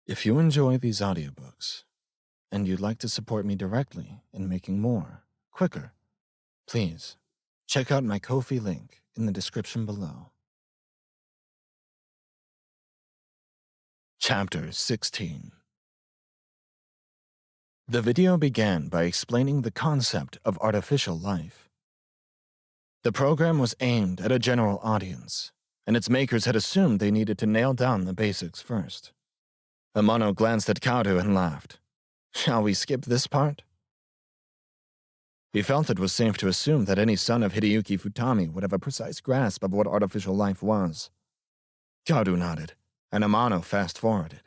If you enjoy these audiobooks and you'd like to support me directly in making more, quicker, please check out my Ko-fi link in the description below. Chapter 16. The video began by explaining the concept of artificial life. The program was aimed at a general audience, and its makers had assumed they needed to nail down the basics first. Amano glanced at Kaoru and laughed. Shall we skip this part? He felt it was safe to assume that any son of Hideyuki Futami would have a precise grasp of what artificial life was. Kaoru nodded, and Amano fast-forwarded.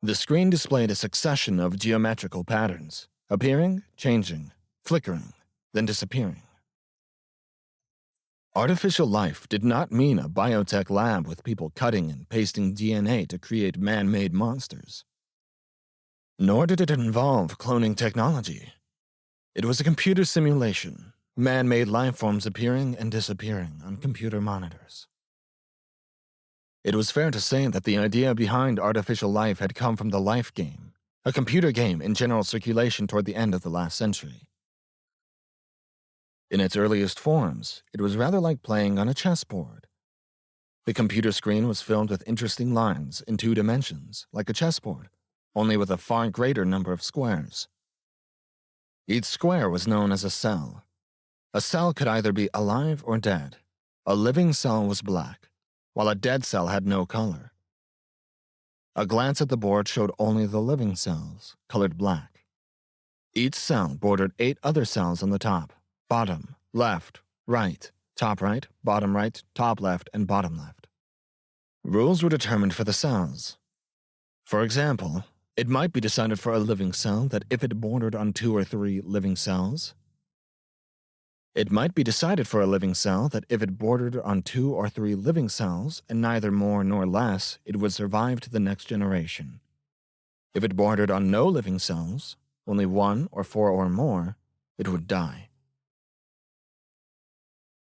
The screen displayed a succession of geometrical patterns, appearing, changing, flickering, then disappearing. Artificial life did not mean a biotech lab with people cutting and pasting DNA to create man-made monsters. Nor did it involve cloning technology. It was a computer simulation, man-made life forms appearing and disappearing on computer monitors. It was fair to say that the idea behind artificial life had come from the Life game, a computer game in general circulation toward the end of the last century. In its earliest forms, it was rather like playing on a chessboard. The computer screen was filled with interesting lines in 2 dimensions, like a chessboard, only with a far greater number of squares. Each square was known as a cell. A cell could either be alive or dead. A living cell was black, while a dead cell had no color. A glance at the board showed only the living cells, colored black. Each cell bordered 8 other cells on the top, bottom, left, right, top right, top left, and bottom left. Rules were determined for the cells. For example, it might be decided for a living cell that if it bordered on 2 or 3 living cells, it might be decided for a living cell that if it bordered on 2 or 3 living cells, and neither more nor less, it would survive to the next generation. If it bordered on no living cells, only 1 or 4 or more, it would die.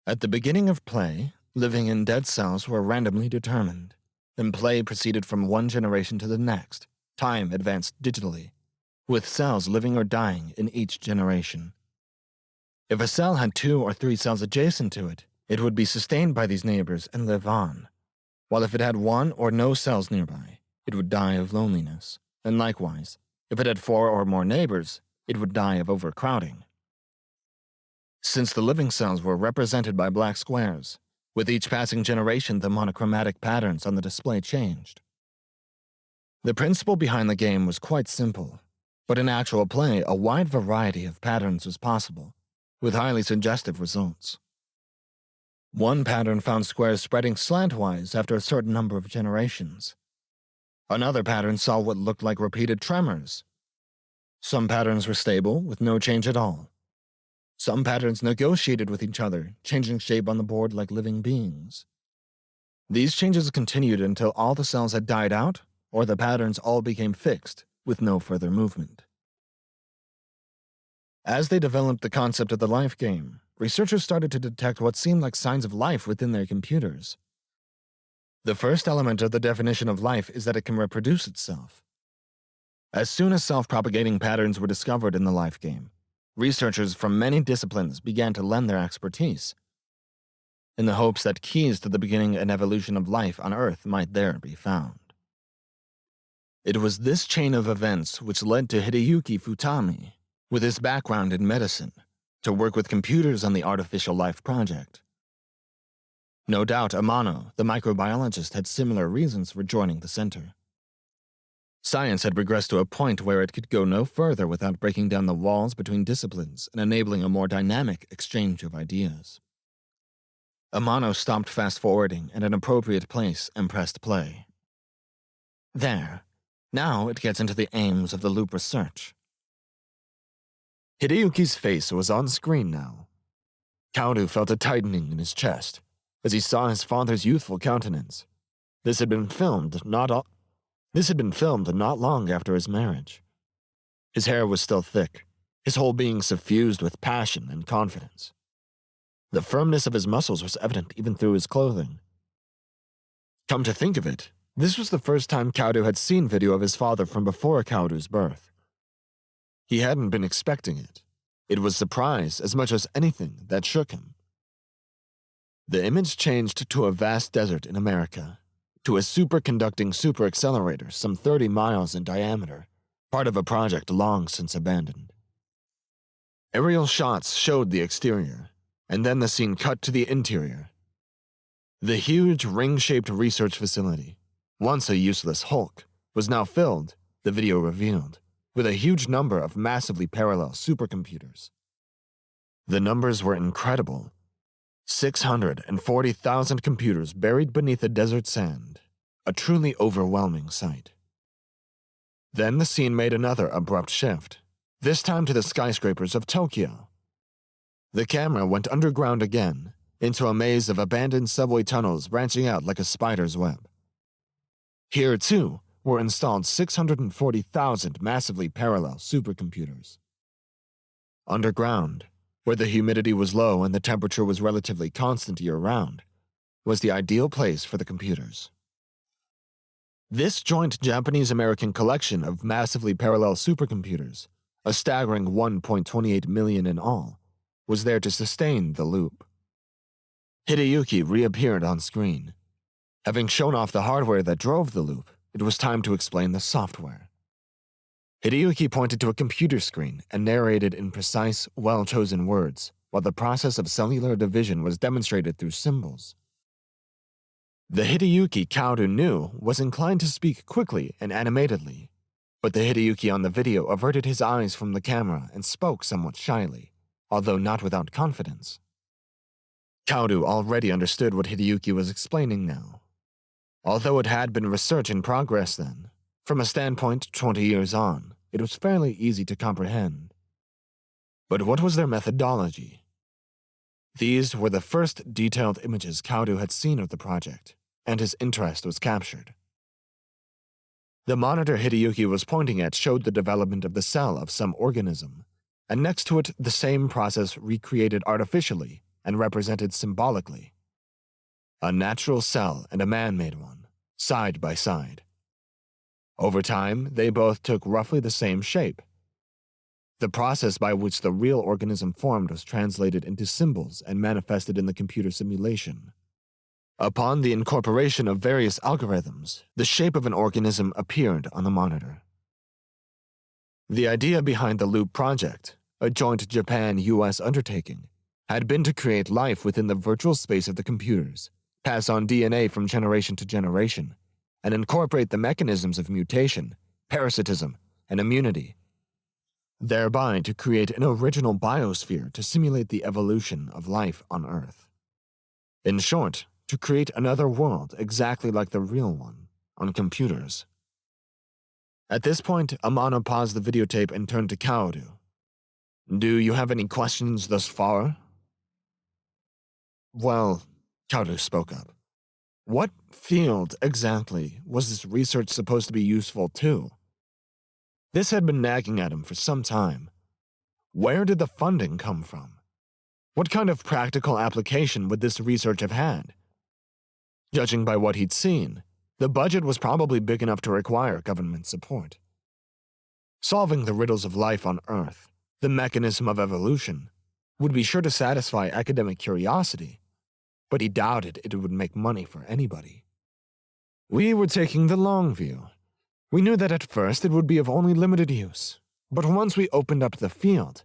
At the beginning of play, living and dead cells were randomly determined, and play proceeded from one generation to the next. Time advanced digitally, with cells living or dying in each generation. If a cell had 2 or 3 cells adjacent to it, it would be sustained by these neighbors and live on, while if it had 1 or no cells nearby, it would die of loneliness, and likewise, if it had 4 or more neighbors, it would die of overcrowding. Since the living cells were represented by black squares, with each passing generation the monochromatic patterns on the display changed. The principle behind the game was quite simple, but in actual play a wide variety of patterns was possible, with highly suggestive results. One pattern found squares spreading slantwise after a certain number of generations. Another pattern saw what looked like repeated tremors. Some patterns were stable, with no change at all. Some patterns negotiated with each other, changing shape on the board like living beings. These changes continued until all the cells had died out, or the patterns all became fixed, with no further movement. As they developed the concept of the life game, researchers started to detect what seemed like signs of life within their computers. The first element of the definition of life is that it can reproduce itself. As soon as self-propagating patterns were discovered in the life game, researchers from many disciplines began to lend their expertise, in the hopes that keys to the beginning and evolution of life on Earth might there be found. It was this chain of events which led to Hideyuki Futami, with his background in medicine, to work with computers on the artificial life project. No doubt Amano, the microbiologist, had similar reasons for joining the center. Science had regressed to a point where it could go no further without breaking down the walls between disciplines and enabling a more dynamic exchange of ideas. Amano stopped fast-forwarding at an appropriate place and pressed play. There. Now it gets into the aims of the loop research. Hideyuki's face was on screen now. Kaoru felt a tightening in his chest as he saw his father's youthful countenance. This had been filmed not long after his marriage. His hair was still thick, his whole being suffused with passion and confidence. The firmness of his muscles was evident even through his clothing. Come to think of it, This was the first time Kaudu had seen video of his father from before Kaudu's birth. He hadn't been expecting it. It was surprise as much as anything that shook him. The image changed to a vast desert in America, to a superconducting superaccelerator some 30 miles in diameter, part of a project long since abandoned. Aerial shots showed the exterior, and then the scene cut to the interior. The huge ring-shaped research facility, once a useless hulk, was now filled, the video revealed, with a huge number of massively parallel supercomputers. The numbers were incredible. 640,000 computers buried beneath the desert sand, a truly overwhelming sight. Then the scene made another abrupt shift, this time to the skyscrapers of Tokyo. The camera went underground again, into a maze of abandoned subway tunnels branching out like a spider's web. Here, too, were installed 640,000 massively parallel supercomputers. Underground, where the humidity was low and the temperature was relatively constant year-round, was the ideal place for the computers. This joint Japanese-American collection of massively parallel supercomputers, a staggering 1.28 million in all, was there to sustain the loop. Hideyuki reappeared on screen. Having shown off the hardware that drove the loop, it was time to explain the software. Hideyuki pointed to a computer screen and narrated in precise, well-chosen words, while the process of cellular division was demonstrated through symbols. The Hideyuki Kaudu knew was inclined to speak quickly and animatedly, but the Hideyuki on the video averted his eyes from the camera and spoke somewhat shyly, although not without confidence. Kaudu already understood what Hideyuki was explaining now. Although it had been research in progress then, from a standpoint 20 years on, it was fairly easy to comprehend. But what was their methodology? These were the first detailed images Kaudu had seen of the project, and his interest was captured. The monitor Hideyuki was pointing at showed the development of the cell of some organism, and next to it the same process recreated artificially and represented symbolically. A natural cell and a man-made one, side by side. Over time, they both took roughly the same shape. The process by which the real organism formed was translated into symbols and manifested in the computer simulation. Upon the incorporation of various algorithms, the shape of an organism appeared on the monitor. The idea behind the Loop project, a joint Japan-US undertaking, had been to create life within the virtual space of the computers, pass on DNA from generation to generation, and incorporate the mechanisms of mutation, parasitism, and immunity, thereby to create an original biosphere to simulate the evolution of life on Earth. In short, to create another world exactly like the real one, on computers. At this point, Amano paused the videotape and turned to Kaudu. "Do you have any questions thus far?" "Well," Kaudu spoke up, "what field, exactly, was this research supposed to be useful to?" This had been nagging at him for some time. Where did the funding come from? What kind of practical application would this research have had? Judging by what he'd seen, the budget was probably big enough to require government support. Solving the riddles of life on Earth, the mechanism of evolution, would be sure to satisfy academic curiosity, but he doubted it would make money for anybody. "We were taking the long view. We knew that at first it would be of only limited use, but once we opened up the field,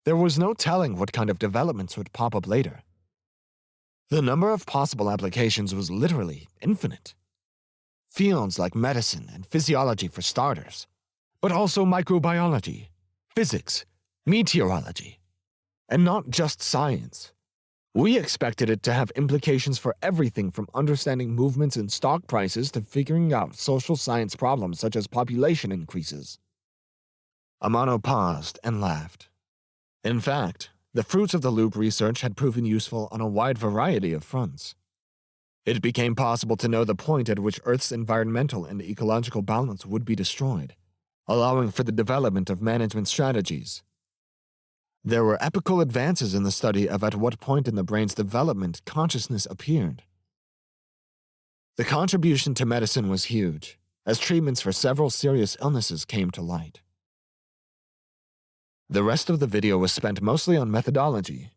there was no telling what kind of developments would pop up later. The number of possible applications was literally infinite. Fields like medicine and physiology for starters, but also microbiology, physics, meteorology, and not just science. We expected it to have implications for everything from understanding movements in stock prices to figuring out social science problems such as population increases." Amano paused and laughed. In fact, the fruits of the Loop research had proven useful on a wide variety of fronts. It became possible to know the point at which Earth's environmental and ecological balance would be destroyed, allowing for the development of management strategies. There were epochal advances in the study of at what point in the brain's development consciousness appeared. The contribution to medicine was huge, as treatments for several serious illnesses came to light. The rest of the video was spent mostly on methodology.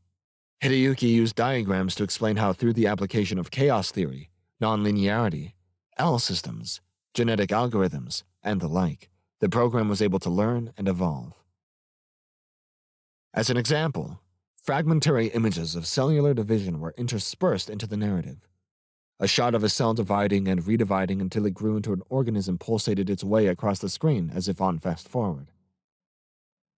Hideyuki used diagrams to explain how through the application of chaos theory, nonlinearity, L systems, genetic algorithms, and the like, the program was able to learn and evolve. As an example, fragmentary images of cellular division were interspersed into the narrative. A shot of a cell dividing and redividing until it grew into an organism pulsated its way across the screen as if on fast forward.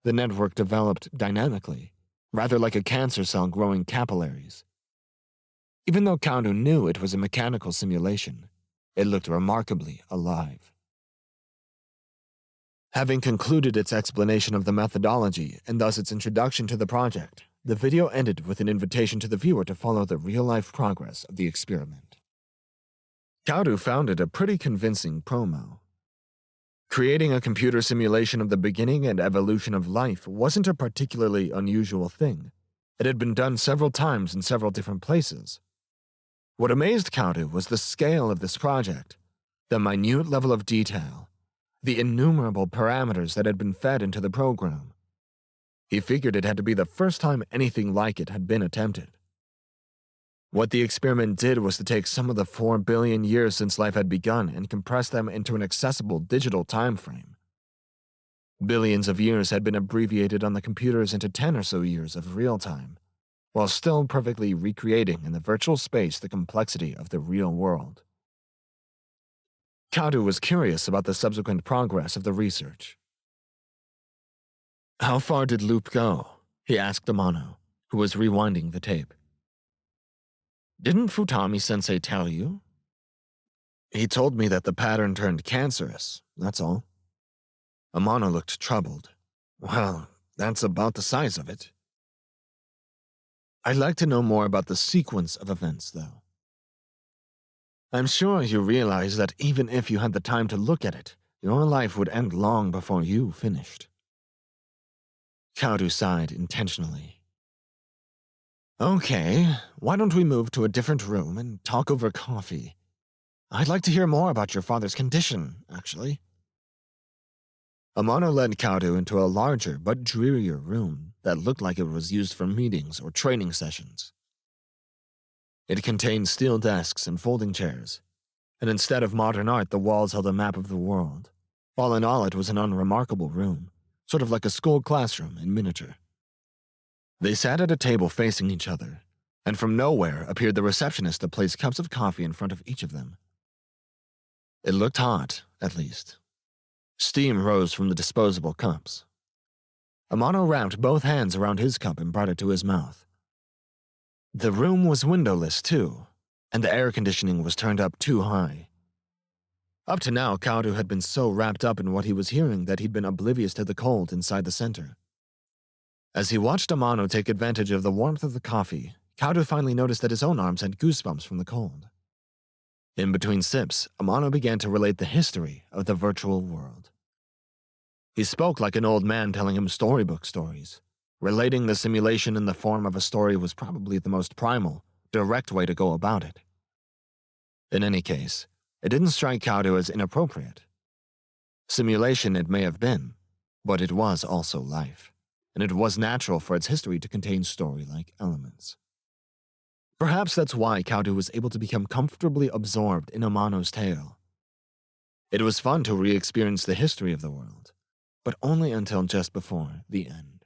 The network developed dynamically, rather like a cancer cell growing capillaries. Even though Kaoru knew it was a mechanical simulation, it looked remarkably alive. Having concluded its explanation of the methodology and thus its introduction to the project, the video ended with an invitation to the viewer to follow the real-life progress of the experiment. Kaoru found it a pretty convincing promo. Creating a computer simulation of the beginning and evolution of life wasn't a particularly unusual thing. It had been done several times in several different places. What amazed Kaoru was the scale of this project, the minute level of detail, the innumerable parameters that had been fed into the program. He figured it had to be the first time anything like it had been attempted. What the experiment did was to take some of the 4 billion years since life had begun and compress them into an accessible digital time frame. Billions of years had been abbreviated on the computers into 10 or so years of real time, while still perfectly recreating in the virtual space the complexity of the real world. Kaoru was curious about the subsequent progress of the research. "How far did Loop go?" he asked Amano, who was rewinding the tape. "Didn't Futami-sensei tell you?" "He told me that the pattern turned cancerous, that's all." Amano looked troubled. "Well, that's about the size of it." "I'd like to know more about the sequence of events, though." "I'm sure you realize that even if you had the time to look at it, your life would end long before you finished." Kaoru sighed intentionally. "Okay, why don't we move to a different room and talk over coffee? I'd like to hear more about your father's condition, actually." Amano led Kaoru into a larger but drearier room that looked like it was used for meetings or training sessions. It contained steel desks and folding chairs, and instead of modern art, the walls held a map of the world. All in all, it was an unremarkable room, sort of like a school classroom in miniature. They sat at a table facing each other, and from nowhere appeared the receptionist to place cups of coffee in front of each of them. It looked hot, at least. Steam rose from the disposable cups. Amano wrapped both hands around his cup and brought it to his mouth. The room was windowless, too, and the air conditioning was turned up too high. Up to now, Kaoru had been so wrapped up in what he was hearing that he'd been oblivious to the cold inside the center. As he watched Amano take advantage of the warmth of the coffee, Kaoru finally noticed that his own arms had goosebumps from the cold. In between sips, Amano began to relate the history of the virtual world. He spoke like an old man telling him storybook stories. Relating the simulation in the form of a story was probably the most primal, direct way to go about it. In any case, it didn't strike Kaoru as inappropriate. Simulation it may have been, but it was also life, and it was natural for its history to contain story-like elements. Perhaps that's why Kaoru was able to become comfortably absorbed in Amano's tale. It was fun to re-experience the history of the world, but only until just before the end.